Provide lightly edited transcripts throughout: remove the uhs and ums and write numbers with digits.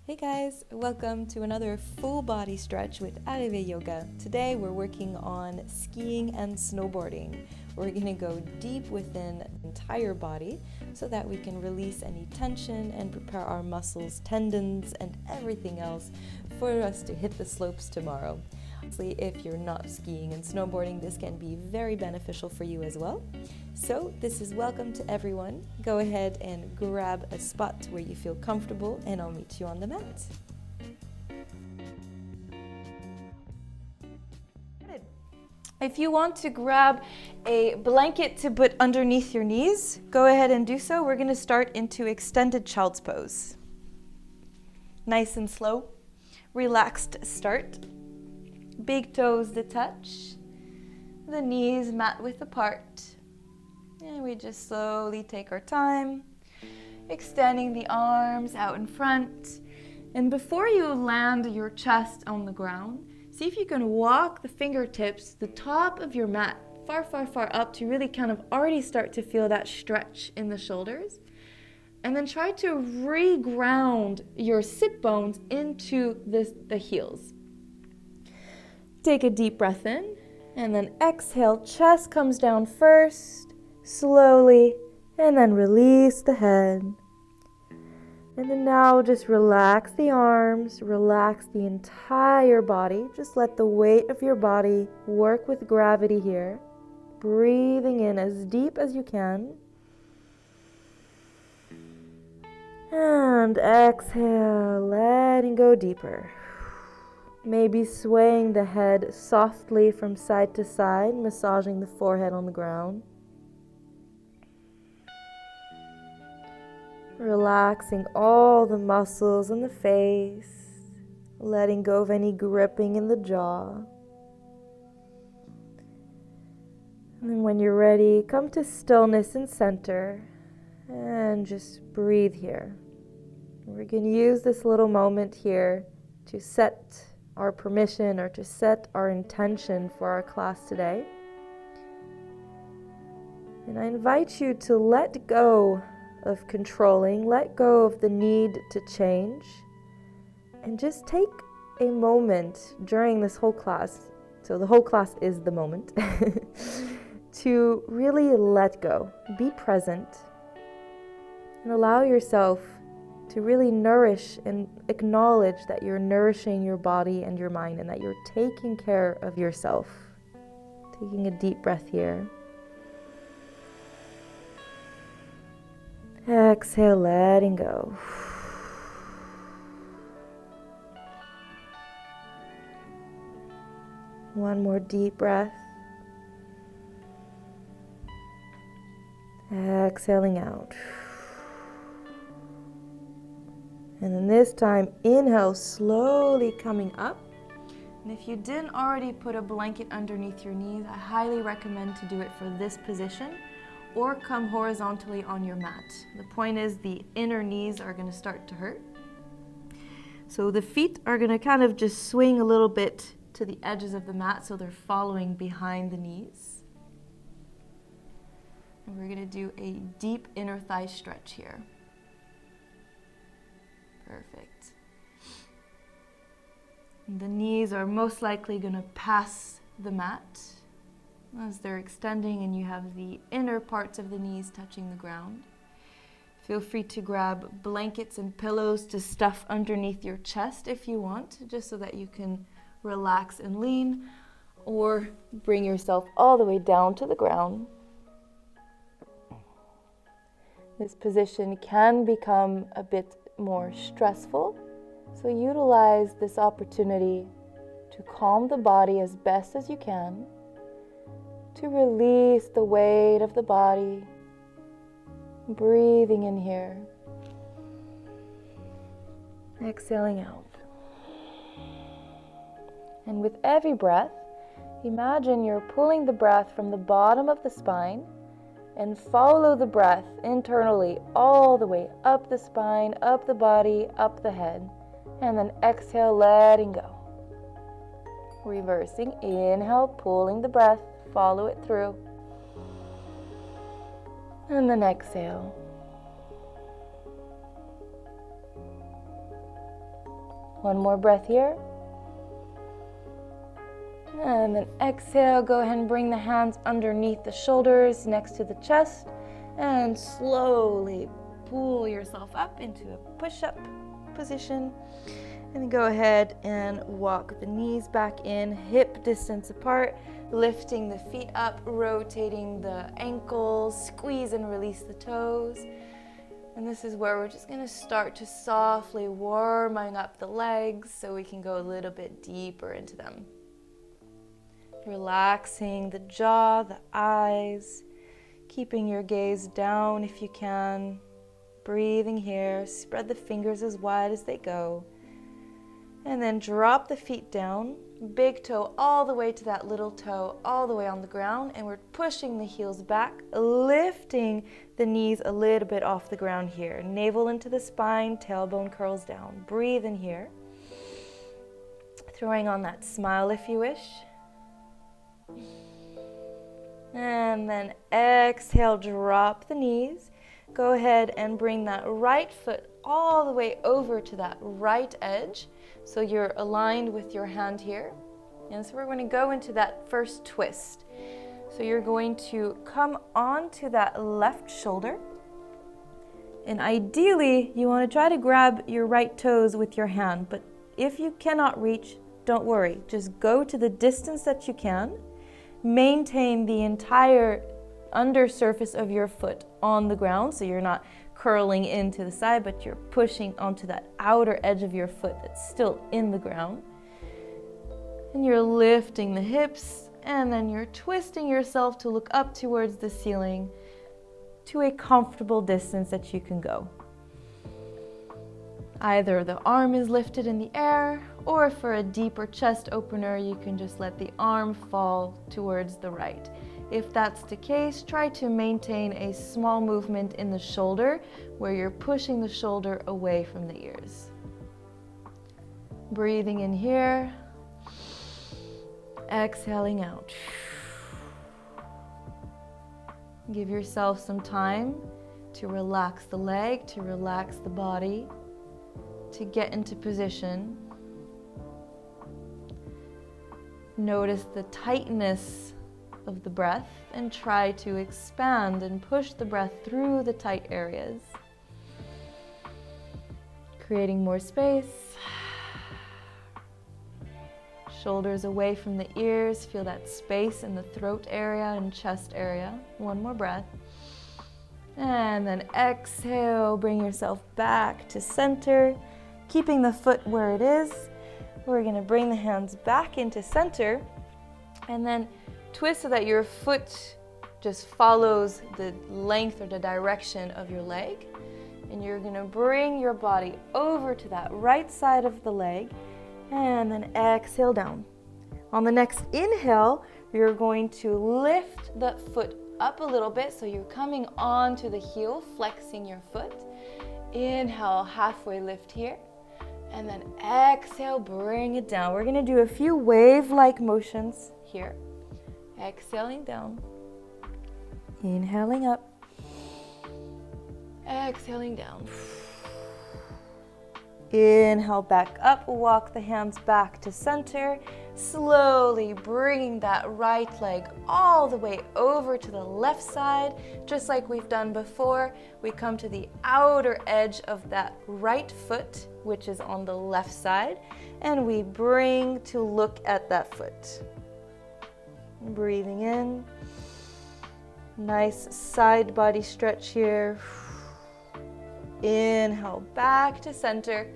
Hey guys, welcome to another full body stretch with Arrivé Yoga. Today we're working on skiing and snowboarding. We're going to go deep within the entire body so that we can release any tension and prepare our muscles, tendons, and everything else for us to hit the slopes tomorrow. Obviously, if you're not skiing and snowboarding, this can be very beneficial for you as well. So this is welcome to everyone. Go ahead and grab a spot where you feel comfortable and I'll meet you on the mat. If you want to grab a blanket to put underneath your knees, go ahead and do so. We're going to start into extended child's pose. Nice and slow, relaxed start. Big toes to touch, the knees mat width apart. And we just slowly take our time, extending the arms out in front. And before you land your chest on the ground, see if you can walk the fingertips to the top of your mat, far, far, far up to really kind of already start to feel that stretch in the shoulders. And then try to re-ground your sit bones into the heels. Take a deep breath in, and then exhale, chest comes down first, slowly, and then release the head. And then now just relax the arms, relax the entire body. Just let the weight of your body work with gravity here. Breathing in as deep as you can. And exhale, letting go deeper. Maybe swaying the head softly from side to side, massaging the forehead on the ground. Relaxing all the muscles in the face, letting go of any gripping in the jaw. And then when you're ready, come to stillness and center and just breathe here. We're going to use this little moment here to set our permission or to set our intention for our class today. And I invite you to let go of controlling, let go of the need to change, and just take a moment during this whole class, so the whole class is the moment, to really let go, be present, and allow yourself to really nourish and acknowledge that you're nourishing your body and your mind and that you're taking care of yourself. Taking a deep breath here. Exhale, letting go. One more deep breath. Exhaling out. And then this time, inhale, slowly coming up. And if you didn't already put a blanket underneath your knees, I highly recommend to do it for this position or come horizontally on your mat. The point is the inner knees are going to start to hurt. So the feet are going to kind of just swing a little bit to the edges of the mat so they're following behind the knees. And we're going to do a deep inner thigh stretch here. Perfect. And the knees are most likely going to pass the mat as they're extending and you have the inner parts of the knees touching the ground. Feel free to grab blankets and pillows to stuff underneath your chest if you want, just so that you can relax and lean, or bring yourself all the way down to the ground. This position can become a bit more stressful, so utilize this opportunity to calm the body as best as you can, to release the weight of the body, breathing in here, exhaling out. And with every breath, imagine you're pulling the breath from the bottom of the spine and follow the breath internally all the way up the spine, up the body, up the head. And then exhale, letting go. Reversing, inhale, pulling the breath, follow it through. And then exhale. One more breath here. And then exhale, go ahead and bring the hands underneath the shoulders next to the chest and slowly pull yourself up into a push-up position. And then go ahead and walk the knees back in, hip distance apart, lifting the feet up, rotating the ankles, squeeze and release the toes. And this is where we're just going to start to softly warming up the legs so we can go a little bit deeper into them. Relaxing the jaw, the eyes, keeping your gaze down if you can. Breathing here, spread the fingers as wide as they go. And then drop the feet down, big toe all the way to that little toe, all the way on the ground. And we're pushing the heels back, lifting the knees a little bit off the ground here. Navel into the spine, tailbone curls down. Breathe in here. Throwing on that smile if you wish. And then exhale, drop the knees. Go ahead and bring that right foot all the way over to that right edge. So you're aligned with your hand here. And so we're going to go into that first twist. So you're going to come onto that left shoulder. And ideally, you want to try to grab your right toes with your hand. But if you cannot reach, don't worry. Just go to the distance that you can. Maintain the entire undersurface of your foot on the ground, so you're not curling into the side, but you're pushing onto that outer edge of your foot that's still in the ground. And you're lifting the hips, and then you're twisting yourself to look up towards the ceiling to a comfortable distance that you can go. Either the arm is lifted in the air, or for a deeper chest opener, you can just let the arm fall towards the right. If that's the case, try to maintain a small movement in the shoulder where you're pushing the shoulder away from the ears. Breathing in here, exhaling out. Give yourself some time to relax the leg, to relax the body, to get into position. Notice the tightness of the breath and try to expand and push the breath through the tight areas. Creating more space. Shoulders away from the ears. Feel that space in the throat area and chest area. One more breath. And then exhale, bring yourself back to center, keeping the foot where it is. We're going to bring the hands back into center and then twist so that your foot just follows the length or the direction of your leg. And you're going to bring your body over to that right side of the leg and then exhale down. On the next inhale, you're going to lift the foot up a little bit so you're coming onto the heel, flexing your foot. Inhale, halfway lift here. And then exhale, bring it down. We're going to do a few wave-like motions here. Exhaling down. Inhaling up. Exhaling down. Inhale back up. Walk the hands back to center. Slowly bringing that right leg all the way over to the left side. Just like we've done before, we come to the outer edge of that right foot, which is on the left side, and we bring to look at that foot. Breathing in. Nice side body stretch here. Inhale back to center.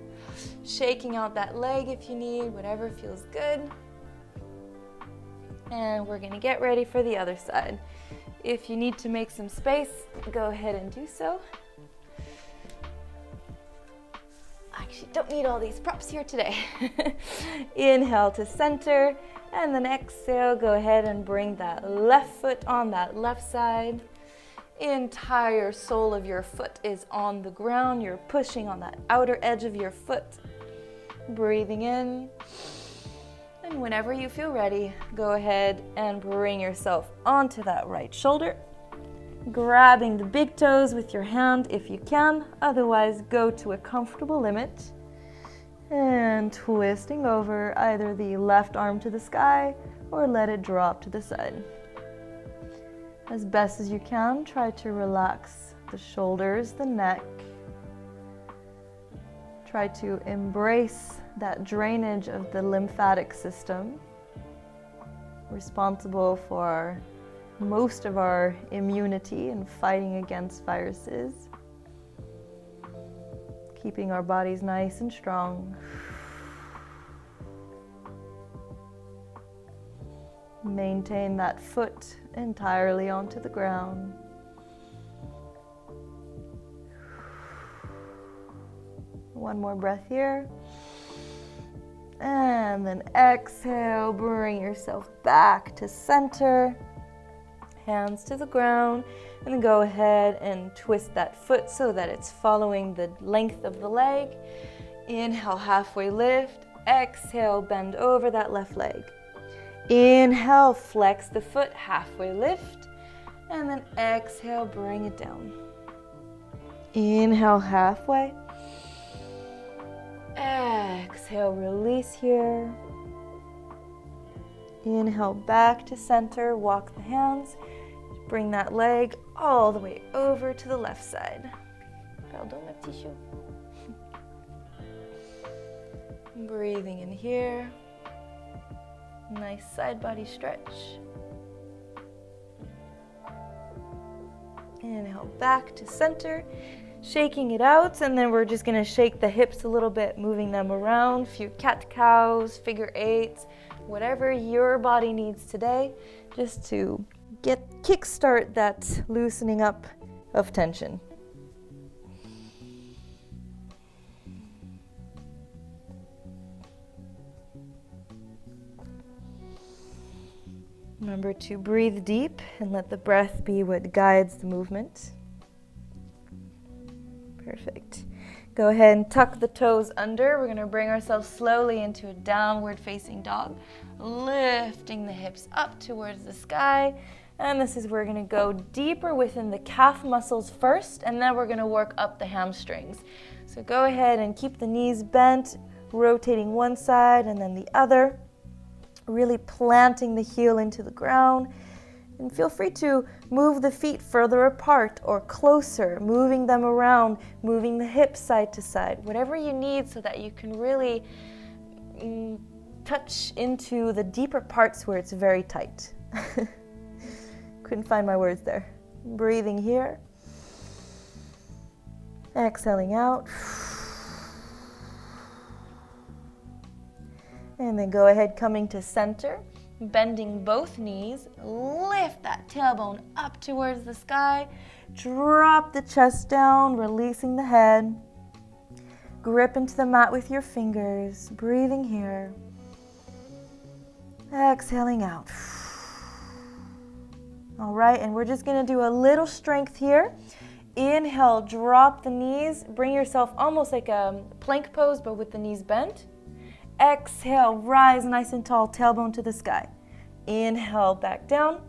Shaking out that leg if you need, whatever feels good. And we're going to get ready for the other side. If you need to make some space, go ahead and do so. Actually, don't need all these props here today. Inhale to center, and then exhale, go ahead and bring that left foot on that left side. Entire sole of your foot is on the ground. You're pushing on that outer edge of your foot. Breathing in. And whenever you feel ready, go ahead and bring yourself onto that right shoulder. Grabbing the big toes with your hand if you can. Otherwise, go to a comfortable limit. And twisting over either the left arm to the sky or let it drop to the side. As best as you can, try to relax the shoulders, the neck. Try to embrace that drainage of the lymphatic system, responsible for most of our immunity and fighting against viruses. Keeping our bodies nice and strong. Maintain that foot entirely onto the ground. One more breath here. And then exhale, bring yourself back to center. Hands to the ground. And then go ahead and twist that foot so that it's following the length of the leg. Inhale, halfway lift. Exhale, bend over that left leg. Inhale, flex the foot, halfway lift. And then exhale, bring it down. Inhale, halfway. Exhale, release here. Inhale, back to center, walk the hands. Bring that leg all the way over to the left side. Pardon, ma petite chou. Breathing in here. Nice side body stretch. Inhale, back to center. Shaking it out, and then we're just gonna shake the hips a little bit, moving them around, few cat-cows, figure eights, whatever your body needs today, just to kickstart that loosening up of tension. Remember to breathe deep and let the breath be what guides the movement. Perfect. Go ahead and tuck the toes under. We're going to bring ourselves slowly into a downward facing dog, lifting the hips up towards the sky. And this is where we're going to go deeper within the calf muscles first, and then we're going to work up the hamstrings. So go ahead and keep the knees bent, rotating one side and then the other, really planting the heel into the ground. And feel free to move the feet further apart or closer, moving them around, moving the hips side to side, whatever you need so that you can really touch into the deeper parts where it's very tight. Couldn't find my words there. Breathing here. Exhaling out. And then go ahead, coming to center. Bending both knees, lift that tailbone up towards the sky, drop the chest down, releasing the head. Grip into the mat with your fingers, breathing here. Exhaling out. All right, and we're just gonna do a little strength here. Inhale, drop the knees, bring yourself almost like a plank pose, but with the knees bent. Exhale, rise nice and tall, tailbone to the sky. Inhale, back down.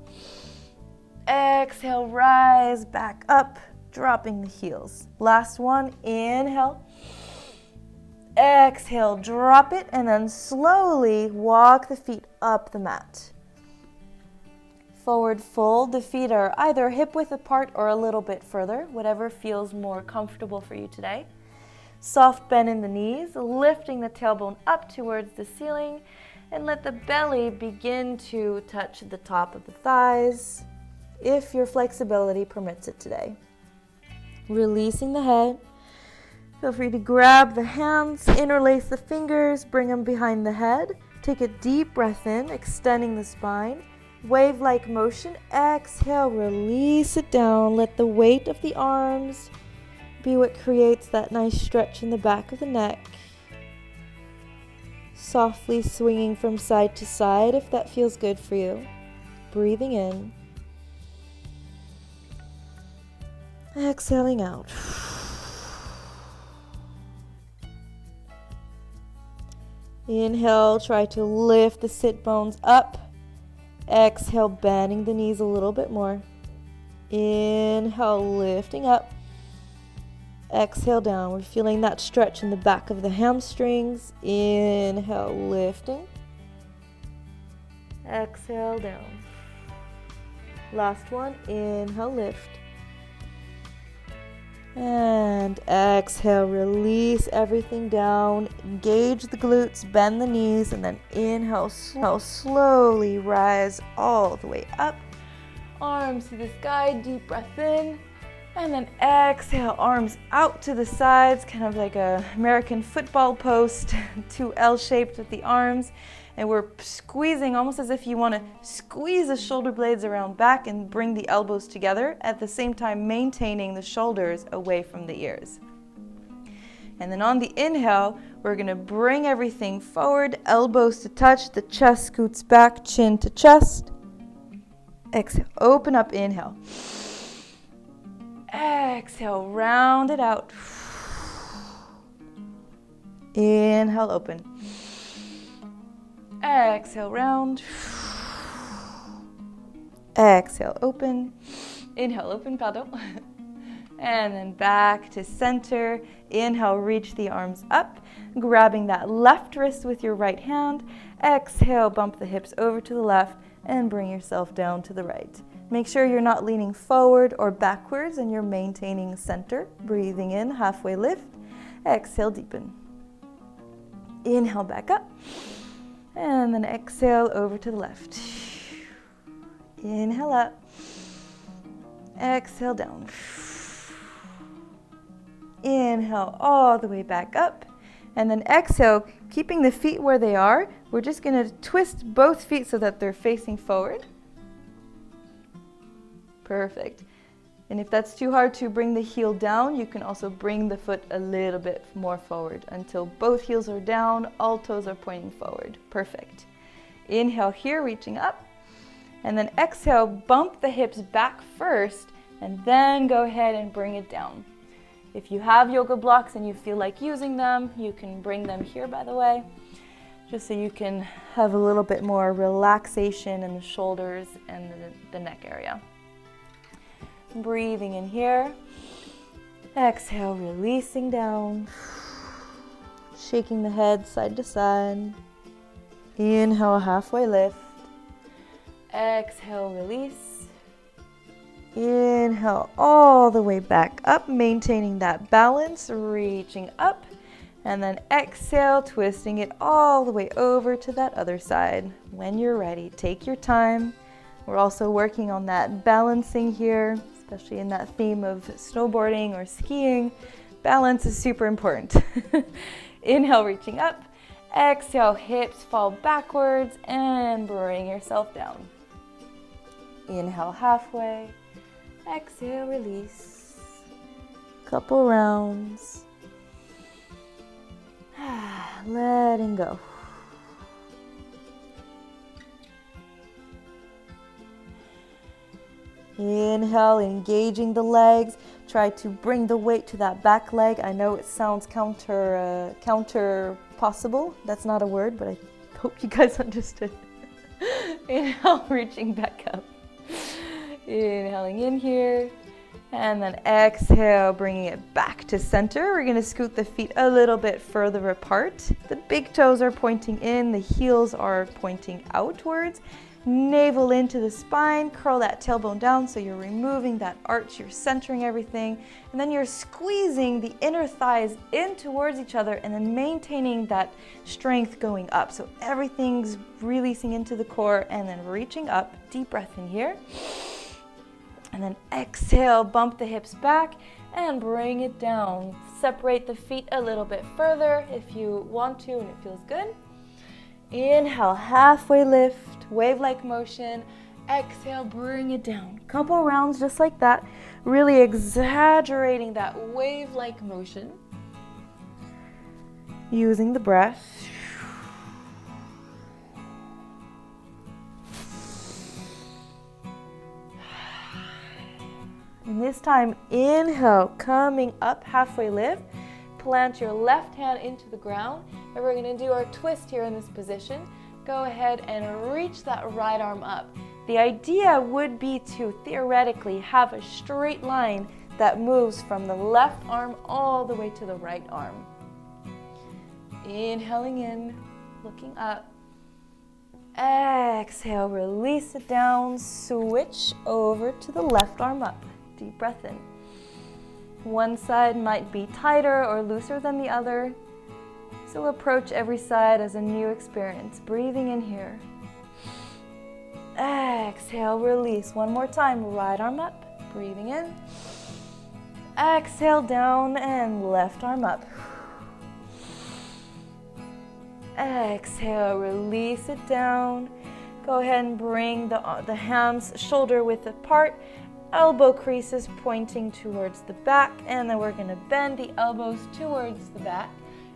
Exhale, rise back up, dropping the heels. Last one, inhale. Exhale, drop it, and then slowly walk the feet up the mat. Forward fold, the feet are either hip width apart or a little bit further, whatever feels more comfortable for you today. Soft bend in the knees, lifting the tailbone up towards the ceiling, and let the belly begin to touch the top of the thighs, if your flexibility permits it today. Releasing the head. Feel free to grab the hands, interlace the fingers, bring them behind the head. Take a deep breath in, extending the spine. Wave-like motion. Exhale, release it down. Let the weight of the arms be what creates that nice stretch in the back of the neck. Softly swinging from side to side if that feels good for you. Breathing in. Exhaling out. Inhale, try to lift the sit bones up. Exhale, bending the knees a little bit more. Inhale, lifting up. Exhale down. We're feeling that stretch in the back of the hamstrings. Inhale, lifting. Exhale down. Last one. Inhale, lift. And exhale, release everything down. Engage the glutes, bend the knees, and then inhale, slowly rise all the way up. Arms to the sky, deep breath in. And then exhale, arms out to the sides, kind of like a American football post, 2 L-shaped with the arms. And we're squeezing almost as if you want to squeeze the shoulder blades around back and bring the elbows together, at the same time maintaining the shoulders away from the ears. And then on the inhale, we're going to bring everything forward, elbows to touch, the chest scoots back, chin to chest. Exhale, open up, inhale. Exhale, round it out. Inhale, open. Exhale, round. Exhale, open. Inhale, open, pardon. And then back to center. Inhale, reach the arms up, grabbing that left wrist with your right hand. Exhale, bump the hips over to the left and bring yourself down to the right. Make sure you're not leaning forward or backwards and you're maintaining center. Breathing in, halfway lift. Exhale, deepen. Inhale, back up. And then exhale over to the left. Inhale up. Exhale down. Inhale all the way back up. And then exhale, keeping the feet where they are. We're just going to twist both feet so that they're facing forward. Perfect. And if that's too hard to bring the heel down, you can also bring the foot a little bit more forward until both heels are down, all toes are pointing forward. Perfect. Inhale here, reaching up. And then exhale, bump the hips back first, and then go ahead and bring it down. If you have yoga blocks and you feel like using them, you can bring them here, by the way, just so you can have a little bit more relaxation in the shoulders and the neck area. Breathing in here. Exhale, releasing down. Shaking the head side to side. Inhale, halfway lift. Exhale, release. Inhale all the way back up, maintaining that balance, reaching up. And then exhale, twisting it all the way over to that other side. When you're ready, take your time. We're also working on that balancing here, especially in that theme of snowboarding or skiing. Balance is super important. Inhale, reaching up. Exhale, hips fall backwards and bring yourself down. Inhale, halfway. Exhale, release. Couple rounds. Letting go. Inhale, engaging the legs. Try to bring the weight to that back leg. I know it sounds counter possible. That's not a word, but I hope you guys understood. Inhale, reaching back up. Inhaling in here. And then exhale, bringing it back to center. We're going to scoot the feet a little bit further apart. The big toes are pointing in. The heels are pointing outwards. Navel into the spine, curl that tailbone down so you're removing that arch, you're centering everything, and then you're squeezing the inner thighs in towards each other and then maintaining that strength going up. So everything's releasing into the core and then reaching up. Deep breath in here. And then exhale, bump the hips back and bring it down. Separate the feet a little bit further if you want to and it feels good. Inhale, halfway lift, wave-like motion. Exhale, bring it down. Couple rounds just like that, really exaggerating that wave-like motion. Using the breath. And this time, inhale, coming up, halfway lift. Plant your left hand into the ground, and we're going to do our twist here in this position. Go ahead and reach that right arm up. The idea would be to theoretically have a straight line that moves from the left arm all the way to the right arm. Inhaling in, looking up. Exhale, release it down, switch over to the left arm up. Deep breath in. One side might be tighter or looser than the other, so approach every side as a new experience. Breathing in here. Exhale, release. One more time, right arm up. Breathing in. Exhale down and left arm up. Exhale, release it down. Go ahead and bring the hams shoulder width apart, elbow creases pointing towards the back, and then we're going to bend the elbows towards the back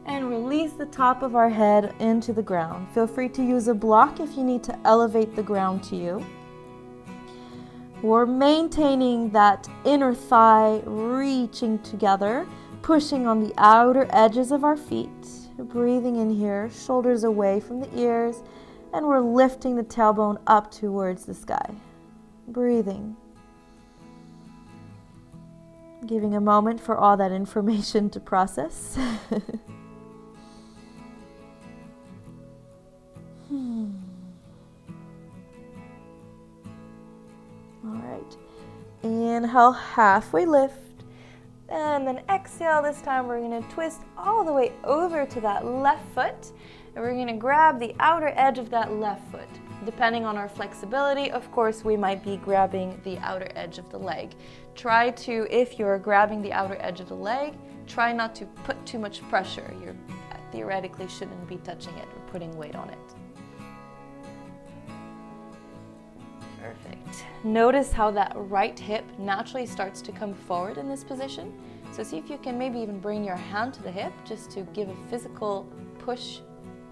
and release the top of our head into the ground. Feel free to use a block if you need to elevate the ground to you. We're maintaining that inner thigh reaching together, pushing on the outer edges of our feet. Breathing in here, shoulders away from the ears, and we're lifting the tailbone up towards the sky. Breathing. Giving a moment for all that information to process. All right. Inhale, halfway lift. And then exhale, this time we're going to twist all the way over to that left foot. And we're going to grab the outer edge of that left foot. Depending on our flexibility, of course, we might be grabbing the outer edge of the leg. Try to, if you're grabbing the outer edge of the leg, try not to put too much pressure. You theoretically shouldn't be touching it or putting weight on it. Perfect. Notice how that right hip naturally starts to come forward in this position. So see if you can maybe even bring your hand to the hip just to give a physical push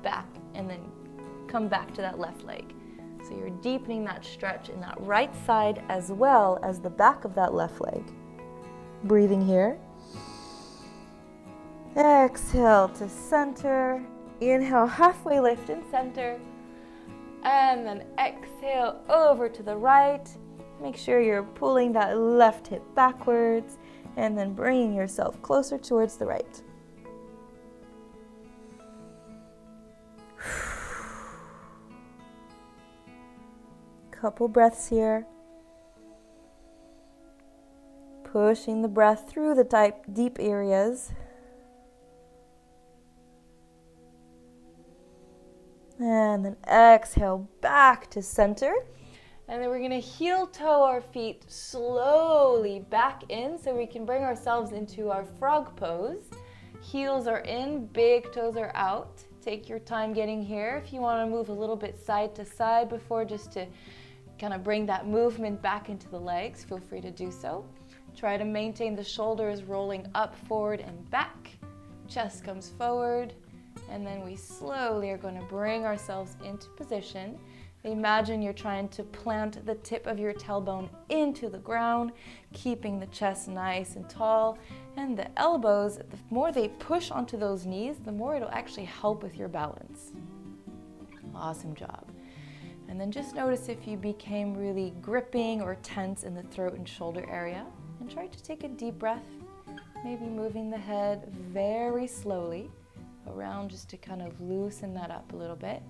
back and then come back to that left leg. So you're deepening that stretch in that right side as well as the back of that left leg. Breathing here. Exhale to center. Inhale, halfway lift in center. And then exhale over to the right. Make sure you're pulling that left hip backwards and then bringing yourself closer towards the right. Couple breaths here. Pushing the breath through the deep areas. And then exhale back to center. And then we're going to heel toe our feet slowly back in so we can bring ourselves into our frog pose. Heels are in, big toes are out. Take your time getting here. If you want to move a little bit side to side before, just to kind of bring that movement back into the legs, feel free to do so. Try to maintain the shoulders rolling up, forward, and back. Chest comes forward. And then we slowly are going to bring ourselves into position. Imagine you're trying to plant the tip of your tailbone into the ground, keeping the chest nice and tall. And the elbows, the more they push onto those knees, the more it'll actually help with your balance. Awesome job. And then just notice if you became really gripping or tense in the throat and shoulder area. And try to take a deep breath, maybe moving the head very slowly around just to kind of loosen that up a little bit.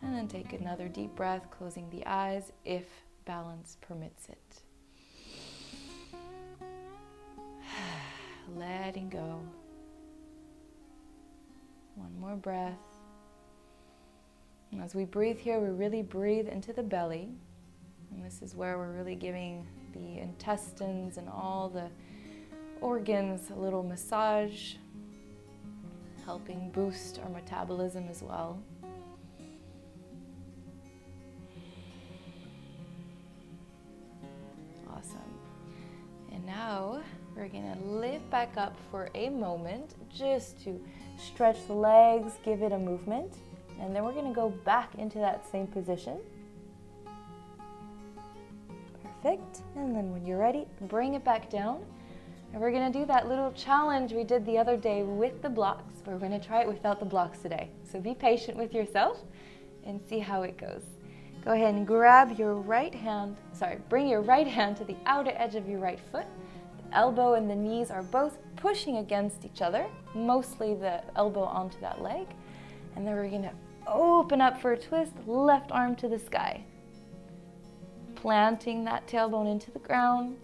And then take another deep breath, closing the eyes if balance permits it. Letting go. One more breath. And as we breathe here, we really breathe into the belly. And this is where we're really giving the intestines and all the organs a little massage, helping boost our metabolism as well. Awesome. And now we're gonna lift back up for a moment just to stretch the legs, give it a movement, and then we're gonna go back into that same position. Perfect. And then when you're ready, bring it back down. And we're going to do that little challenge we did the other day with the blocks. We're going to try it without the blocks today. So be patient with yourself and see how it goes. Go ahead and grab your right hand, bring your right hand to the outer edge of your right foot. The elbow and the knees are both pushing against each other, mostly the elbow onto that leg. And then we're gonna open up for a twist, left arm to the sky. Planting that tailbone into the ground.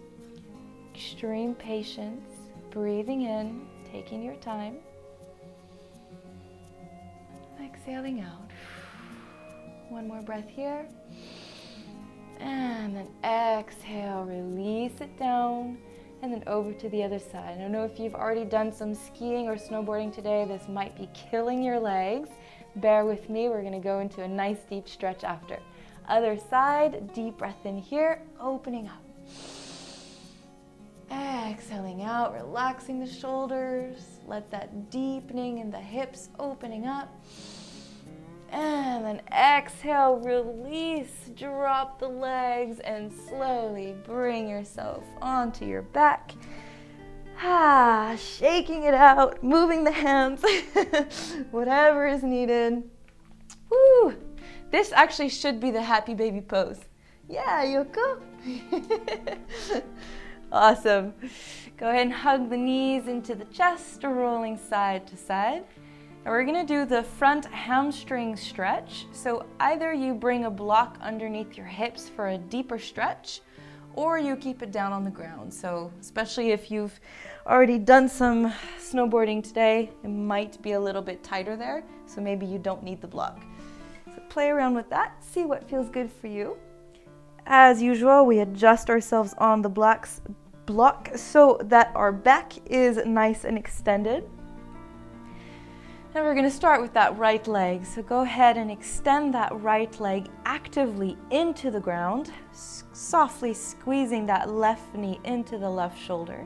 Extreme patience, breathing in, taking your time. Exhaling out. One more breath here. And then exhale, release it down, and then over to the other side. I don't know if you've already done some skiing or snowboarding today. This might be killing your legs. Bear with me, we're gonna go into a nice deep stretch after. Other side, deep breath in here, opening up. Exhaling out, relaxing the shoulders. Let that deepening in the hips opening up. And then exhale, release, drop the legs, and slowly bring yourself onto your back. Shaking it out, moving the hands, whatever is needed. Woo! This actually should be the happy baby pose. Yeah, Yoko. Awesome. Go ahead and hug the knees into the chest, rolling side to side. And we're gonna do the front hamstring stretch. So either you bring a block underneath your hips for a deeper stretch, or you keep it down on the ground. So especially if you've already done some snowboarding today, it might be a little bit tighter there. So maybe you don't need the block. So play around with that, see what feels good for you. As usual, we adjust ourselves on the block so that our back is nice and extended. And we're gonna start with that right leg. So go ahead and extend that right leg actively into the ground, softly squeezing that left knee into the left shoulder.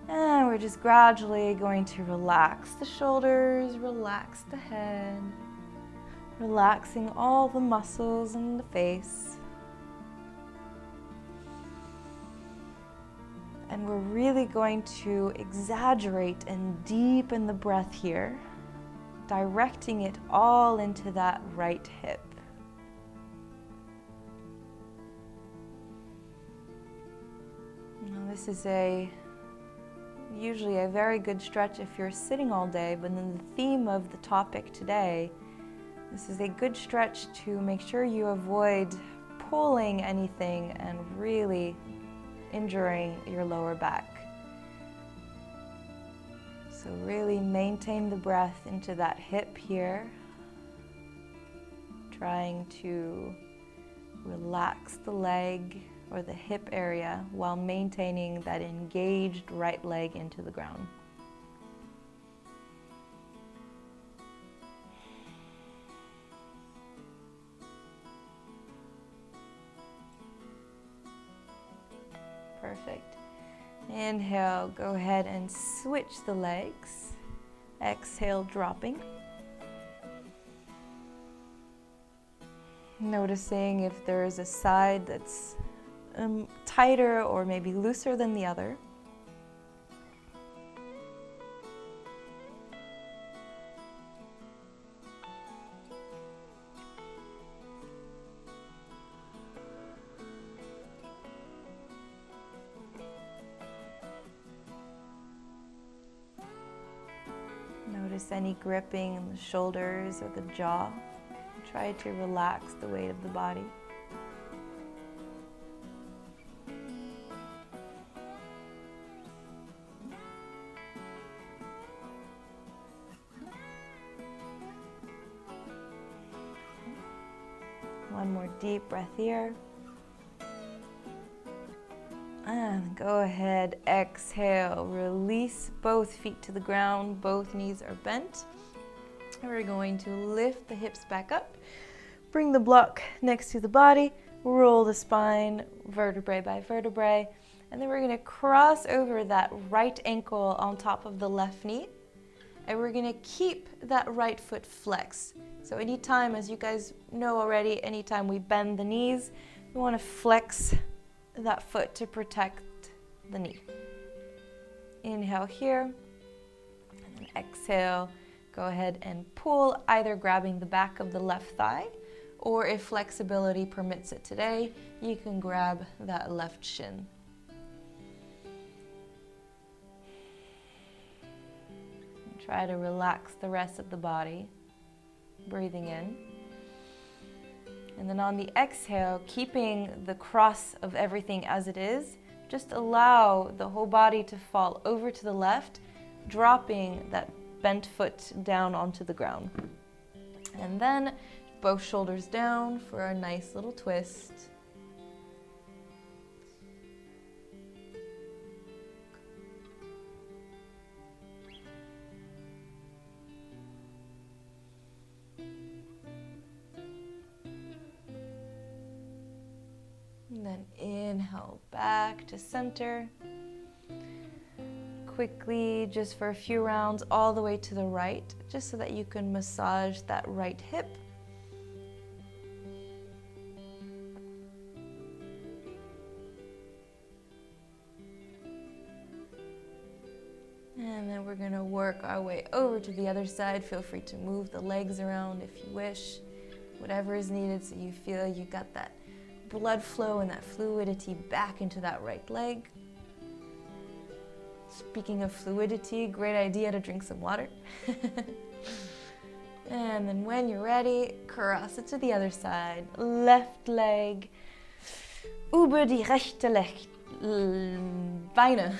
And we're just gradually going to relax the shoulders, relax the head, relaxing all the muscles in the face. And we're really going to exaggerate and deepen the breath here, directing it all into that right hip. Now this is usually a very good stretch if you're sitting all day, but then the theme of the topic today, this is a good stretch to make sure you avoid pulling anything and really injuring your lower back. So really maintain the breath into that hip here, trying to relax the leg or the hip area while maintaining that engaged right leg into the ground. Perfect. Inhale, go ahead and switch the legs. Exhale, dropping. Noticing if there is a side that's tighter or maybe looser than the other. Notice any gripping in the shoulders or the jaw. Try to relax the weight of the body. One more deep breath here. And go ahead, exhale, release both feet to the ground, both knees are bent. And we're going to lift the hips back up, bring the block next to the body, roll the spine vertebrae by vertebrae, and then we're gonna cross over that right ankle on top of the left knee, and we're gonna keep that right foot flexed. So anytime, as you guys know already, anytime we bend the knees, we wanna flex that foot to protect the knee. Inhale here, and then exhale. Go ahead and pull, either grabbing the back of the left thigh, or if flexibility permits it today, you can grab that left shin. Try to relax the rest of the body, breathing in. And then on the exhale, keeping the cross of everything as it is, just allow the whole body to fall over to the left, dropping that bent foot down onto the ground. And then both shoulders down for a nice little twist. And then inhale back to center. Quickly, just for a few rounds, all the way to the right, just so that you can massage that right hip. And then we're going to work our way over to the other side. Feel free to move the legs around if you wish, whatever is needed so you feel you got that blood flow and that fluidity back into that right leg. Speaking of fluidity, great idea to drink some water. And then when you're ready, cross it to the other side. Left leg über die rechte Beine.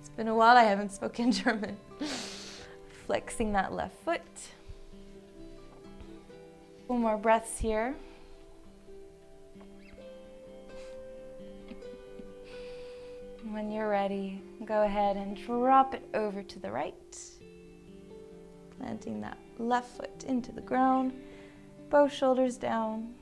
It's been a while, I haven't spoken German. Flexing that left foot. One more breaths here. When you're ready, go ahead and drop it over to the right. Planting that left foot into the ground, both shoulders down.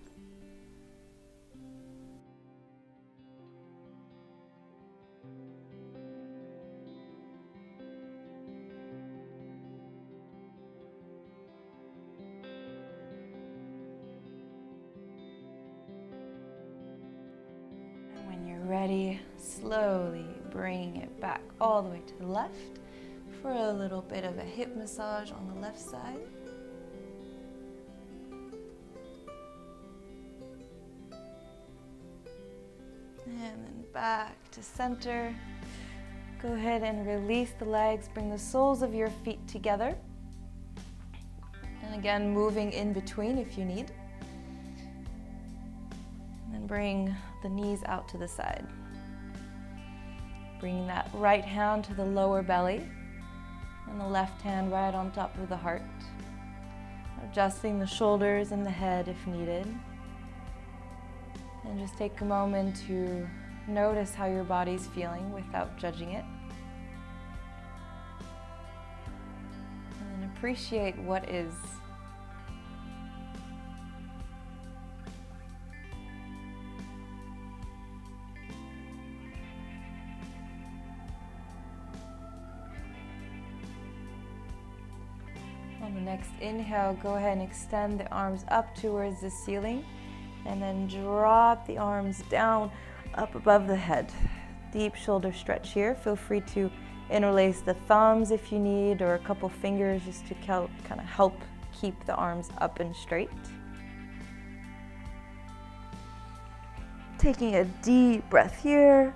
And when you're ready, slowly bring it back all the way to the left for a little bit of a hip massage on the left side. And then back to center. Go ahead and release the legs. Bring the soles of your feet together. And again, moving in between if you need. And then bring the knees out to the side. Bringing that right hand to the lower belly and the left hand right on top of the heart. Adjusting the shoulders and the head if needed. And just take a moment to notice how your body's feeling without judging it. And then appreciate what is. On the next inhale, go ahead and extend the arms up towards the ceiling and then drop the arms down up above the head. Deep shoulder stretch here. Feel free to interlace the thumbs if you need, or a couple fingers just to kind of help keep the arms up and straight. Taking a deep breath here.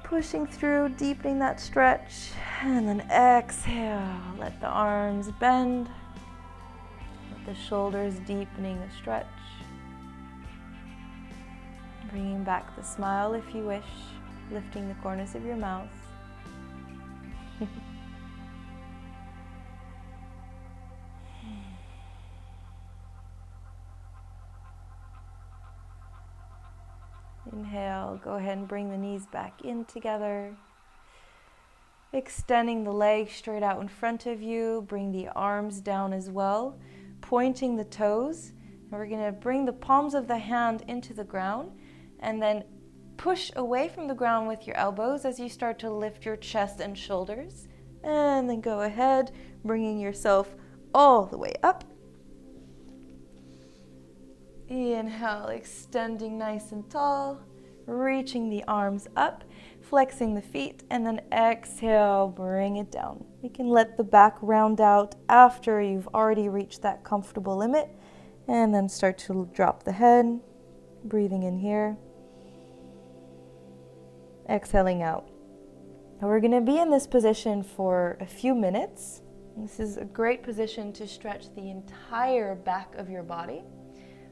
Pushing through, deepening that stretch, and then exhale. Let the arms bend. Let the shoulders deepening the stretch. Bringing back the smile if you wish, lifting the corners of your mouth. Inhale, go ahead and bring the knees back in together. Extending the legs straight out in front of you. Bring the arms down as well, pointing the toes. And we're going to bring the palms of the hand into the ground and then push away from the ground with your elbows as you start to lift your chest and shoulders. And then go ahead, bringing yourself all the way up. Inhale, extending nice and tall, reaching the arms up, flexing the feet, and then exhale, bring it down. You can let the back round out after you've already reached that comfortable limit, and then start to drop the head, breathing in here, exhaling out. And we're going to be in this position for a few minutes. This is a great position to stretch the entire back of your body.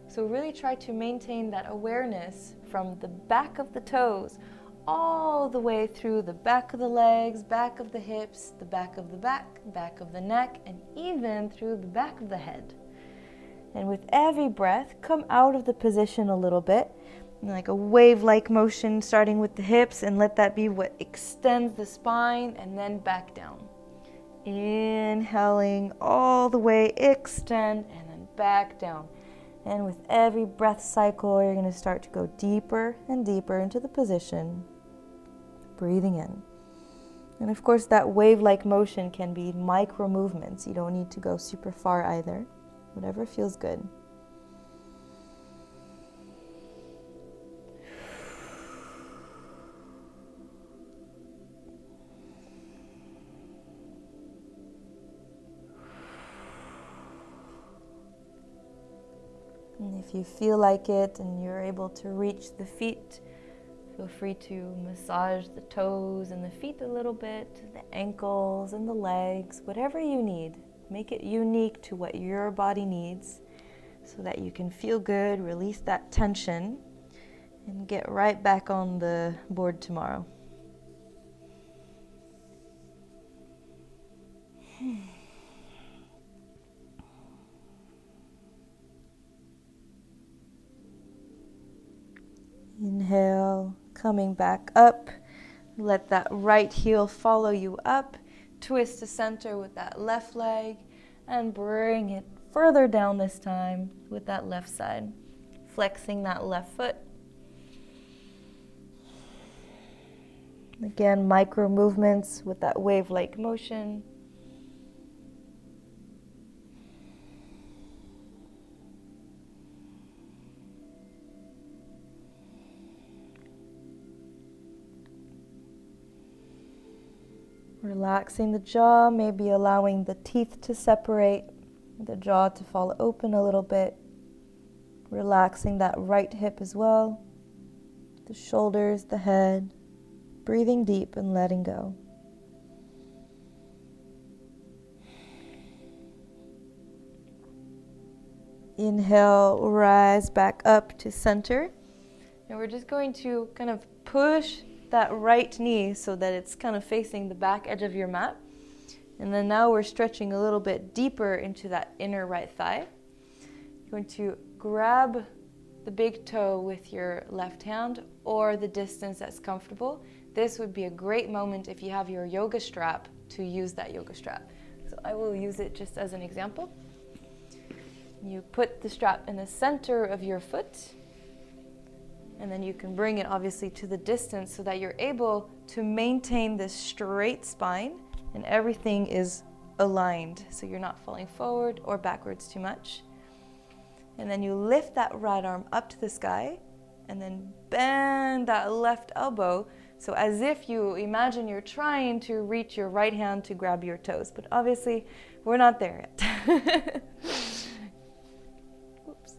So really try to maintain that awareness from the back of the toes all the way through the back of the legs, back of the hips, the back of the back of the neck, and even through the back of the head. And with every breath, come out of the position a little bit, like a wave-like motion starting with the hips, and let that be what extends the spine, and then back down. Inhaling all the way, extend, and then back down. And with every breath cycle, you're going to start to go deeper and deeper into the position. Breathing in. And of course, that wave-like motion can be micro movements. You don't need to go super far either. Whatever feels good. And if you feel like it and you're able to reach the feet, feel free to massage the toes and the feet a little bit, the ankles and the legs, whatever you need. Make it unique to what your body needs so that you can feel good, release that tension, and get right back on the board tomorrow. Inhale, coming back up. Let that right heel follow you up. Twist to center with that left leg and bring it further down this time with that left side. Flexing that left foot. Again, micro movements with that wave-like motion. Relaxing the jaw, maybe allowing the teeth to separate, the jaw to fall open a little bit. Relaxing that right hip as well, the shoulders, the head. Breathing deep and letting go. Inhale, rise back up to center. And we're just going to kind of push that right knee so that it's kind of facing the back edge of your mat. And then now we're stretching a little bit deeper into that inner right thigh. You're going to grab the big toe with your left hand or the distance that's comfortable. This would be a great moment if you have your yoga strap to use that yoga strap. So I will use it just as an example. You put the strap in the center of your foot, and then you can bring it obviously to the distance so that you're able to maintain this straight spine and everything is aligned so you're not falling forward or backwards too much. And then you lift that right arm up to the sky and then bend that left elbow. So as if you imagine you're trying to reach your right hand to grab your toes, but obviously we're not there yet. Oops.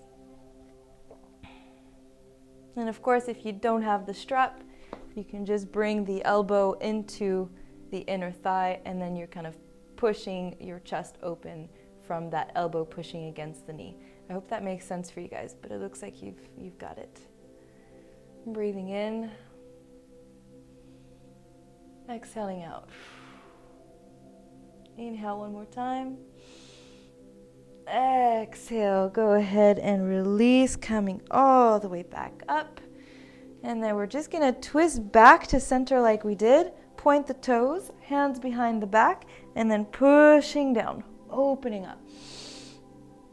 And of course, if you don't have the strap, you can just bring the elbow into the inner thigh and then you're kind of pushing your chest open from that elbow pushing against the knee. I hope that makes sense for you guys, but it looks like you've got it. Breathing in. Exhaling out. Inhale one more time. Exhale, go ahead and release, coming all the way back up. And then we're just gonna twist back to center like we did. Point the toes, hands behind the back, and then pushing down, opening up.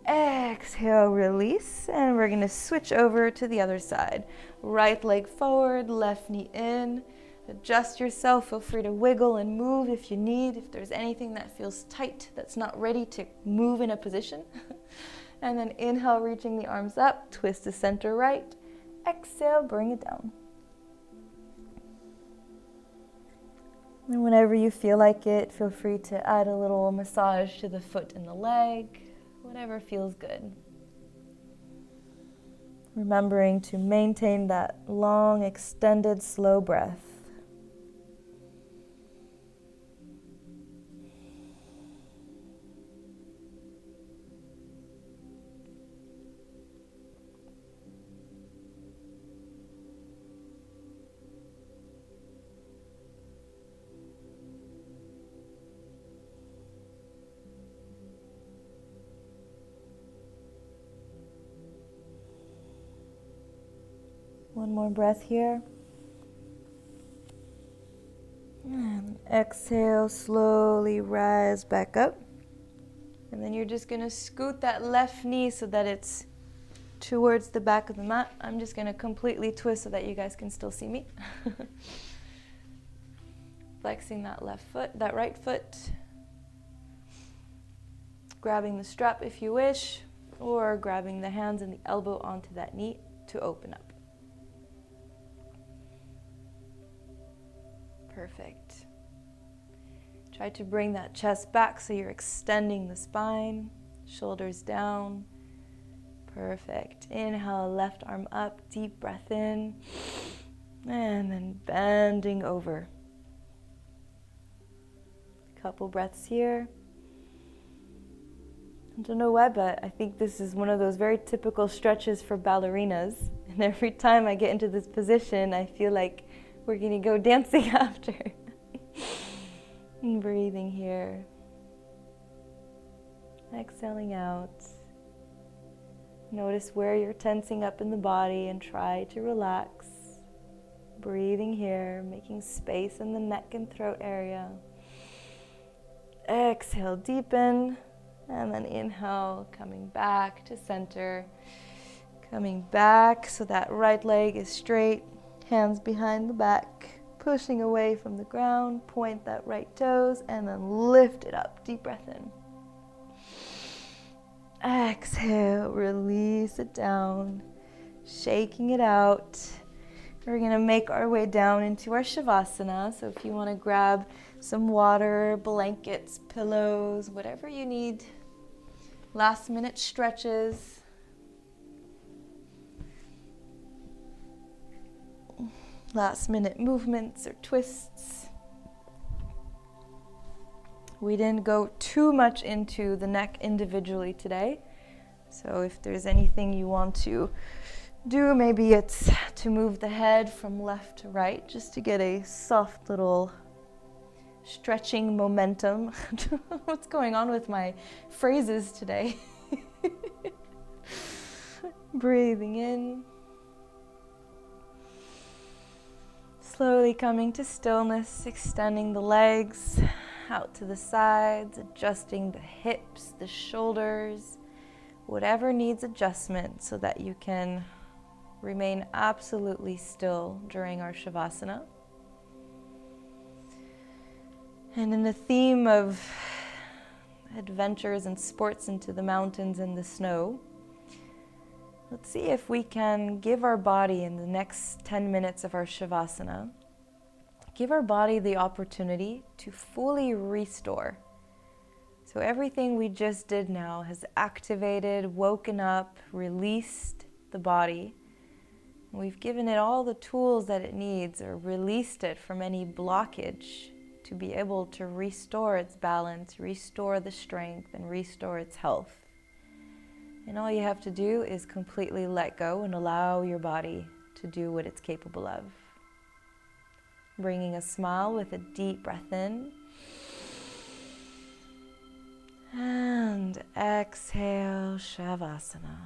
Exhale, release, and we're gonna switch over to the other side. Right leg forward, left knee in. Adjust yourself, feel free to wiggle and move if you need, if there's anything that feels tight, that's not ready to move in a position. And then inhale, reaching the arms up, twist to center right. Exhale, bring it down. And whenever you feel like it, feel free to add a little massage to the foot and the leg, whatever feels good. Remembering to maintain that long, extended, slow breath. One more breath here. And exhale, slowly rise back up. And then you're just going to scoot that left knee so that it's towards the back of the mat. I'm just going to completely twist so that you guys can still see me. Flexing that left foot, that right foot. Grabbing the strap if you wish, or grabbing the hands and the elbow onto that knee to open up. Perfect. Try to bring that chest back so you're extending the spine, shoulders down. Perfect. Inhale, left arm up, deep breath in, and then bending over. Couple breaths here. I don't know why, but I think this is one of those very typical stretches for ballerinas. And every time I get into this position, I feel like we're going to go dancing after. And breathing here. Exhaling out. Notice where you're tensing up in the body and try to relax. Breathing here, making space in the neck and throat area. Exhale, deepen, and then inhale, coming back to center. Coming back so that right leg is straight, hands behind the back, pushing away from the ground, point that right toes, and then lift it up. Deep breath in. Exhale, release it down, shaking it out. We're going to make our way down into our Shavasana. So if you want to grab some water, blankets, pillows, whatever you need. Last minute stretches. Last minute movements or twists. We didn't go too much into the neck individually today. So if there's anything you want to do, maybe it's to move the head from left to right, just to get a soft little stretching momentum. What's going on with my phrases today? Breathing in. Slowly coming to stillness, extending the legs out to the sides, adjusting the hips, the shoulders, whatever needs adjustment so that you can remain absolutely still during our Shavasana. And in the theme of adventures and sports into the mountains and the snow, let's see if we can give our body in the next 10 minutes of our Shavasana, give our body the opportunity to fully restore. So everything we just did now has activated, woken up, released the body. We've given it all the tools that it needs, or released it from any blockage to be able to restore its balance, restore the strength, and restore its health. And all you have to do is completely let go and allow your body to do what it's capable of. Bringing a smile with a deep breath in. And exhale, Shavasana.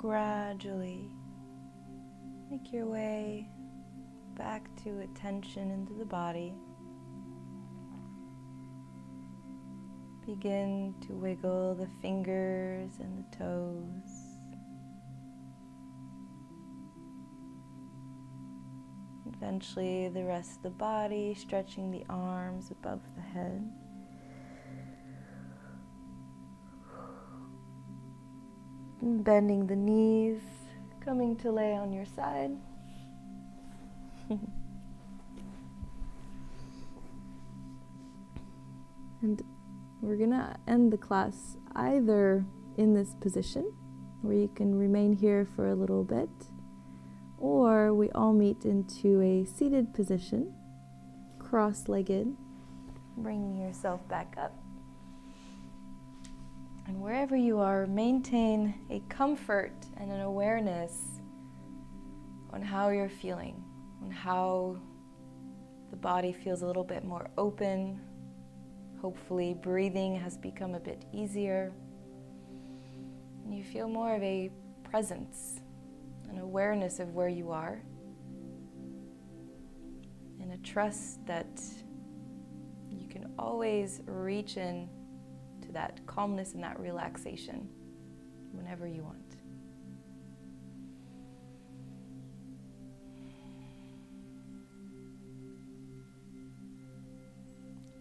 gradually make your way back to attention into the body. Begin to wiggle the fingers and the toes. Eventually the rest of the body, stretching the arms above the head. And bending the knees, coming to lay on your side. And we're gonna end the class either in this position, where you can remain here for a little bit, or we all meet into a seated position, cross-legged, bringing yourself back up. And wherever you are, maintain a comfort and an awareness on how you're feeling, on how the body feels a little bit more open. Hopefully breathing has become a bit easier. And you feel more of a presence, an awareness of where you are, and a trust that you can always reach in to that calmness and that relaxation whenever you want.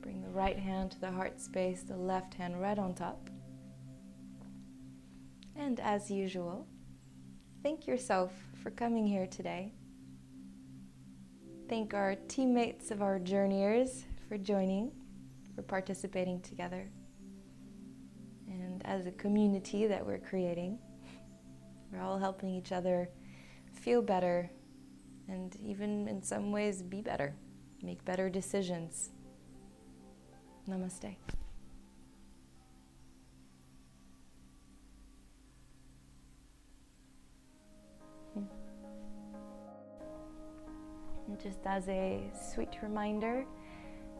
Bring the right hand to the heart space, the left hand right on top. And as usual, thank yourself for coming here today. Thank our teammates of our journeyers for joining, for participating together. And as a community that we're creating, we're all helping each other feel better and even in some ways be better, make better decisions. Namaste. And just as a sweet reminder,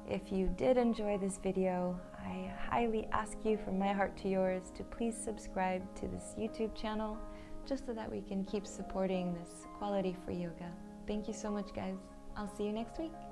if you did enjoy this video, I highly ask you from my heart to yours to please subscribe to this YouTube channel, just so that we can keep supporting this quality free yoga. Thank you so much, guys. I'll see you next week.